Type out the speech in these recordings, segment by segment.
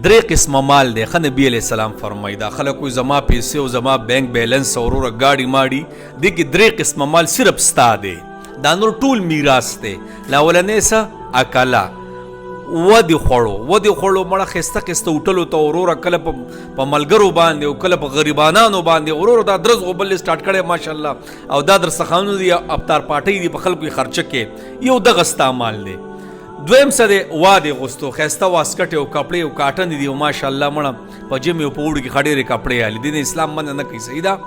درې قسمه مال دی. ښه نبي علیه السلام فرمایي دا خلک وایي زما پیسې او زما بینک بیلنس او وروره ګاډي ماډي دې کې درې قسمه مال صرف ستا دی. دا نور ټول میراث دی. لا اولنۍ څه اکله ودې خوړو مړه ښایسته ښایسته هوټلو ته وروره کله په ملګرو باندې او کله په غریبانانو باندې وروره دا درز غوبل سټارټ کړی ماشاءالله او دا درستخوانونه دي افطار پاټۍ دي په خلکو یې خرچه کې یو دغه ستا مال دی. دویم څه دی واده غوستو ښایسته واسکټې او کپړې او کاټن دي او ماشاءالله مړه په جمع او په اوړي کې ښه ډېرې کپړې هلي دي نه اسلام منع نه کوي صحیح ده.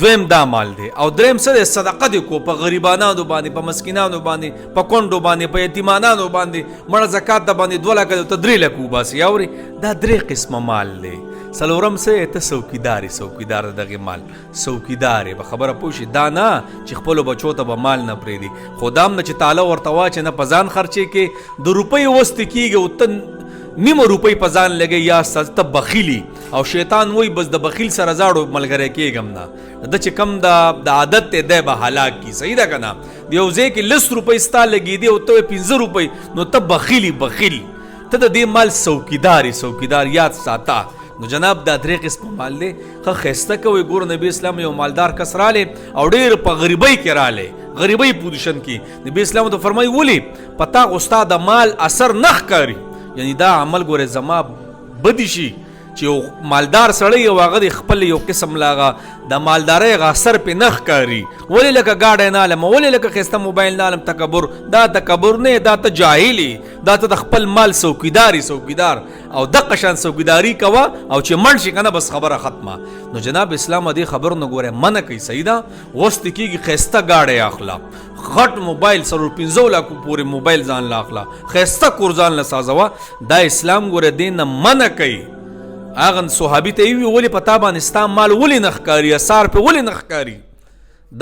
دویم دا مال دی. او دریم څه دی صدقه دې کو په غریبانانو باندې په مسکینانو باندې په کونډو باندې په یتیمانانو باندې مړه زکات د باندې 2 لکه ته 3 لکه وباسي اوري دا درې قسمه مال دی. څلورم څه ته څوکیدار دغه مال څوکیدار به خبره پوه شي دا نه چې خپلو بچو ته به مال نه پرېږدي خو دا هم نه چې تاله ورته واچې نه په ځان خرچې کې د روپۍ وستې کېږي او ته نیمه روپۍ په ځان لګوي یا ته بخیلي او شیطان وایي بس د بخیل سره زاړو ملګری کېږم نه د چې کم د عادت دی دی به هلاک کي صحیح ده که نه. د یو ځای کې 10 روپۍ ستا لګېدي او ته 15 روپۍ نو ته بخیل ته د دې مال څوکیدار یاد ساته. نو جناب دا درې قسمه مال دی. ښه ښایسته کوئ ګوره نبي اسلام یو مالدار کس رالی او ډېر په غریبۍ کې رالی غریبۍ پوزیشن کې نبي اسلام ته فرمایي ولې په تا خو ستا د مال اثر نه ښکاري یعنی دا عمل ګوره زما بدی شي چې یو مالدار سړی او هغه د خپل یو قسم لاغه د مالدارۍ هغه اثر پې نه ښکاري ولې لکه ګاډی نه الم ولې لکه ښایسته موبایل نه الم تکبر دا تکبر نه دا ته جاهلي دا ته د خپل مال څوکیدار او دقه شان څوکیداري کوه او چې مړ شي که نه بس خبره ختمه. نو جناب اسلام دې خبر نه ګوره منع کوي صحیح ده. وست کېږي ښایسته ګاډی اخله غټ موبایل 15 لکو پورې موبایل ځان له اخله ښایسته کور ځان له سازوه دا اسلام ګوره دې نه منع کوي. هغه صحابي ته یې وویل ولې په تا باندې ستا مال ولې نه ښکاري اثار پې ولې نه ښکاري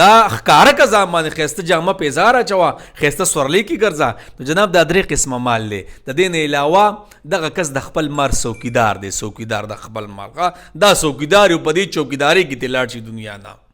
دا ښکاره که ځان باندې ښایسته جامه پیزار اچوه ښایسته سورلۍ کې ګرځه. نو جناب دا درې قسمه مال دی. د دې نه علاوه دغه کس د خپل مال څوکیدار دی د خپل مال دا څوکیدار یو په دې چوکیدارۍ کې دې لاړ شي دنیا نه.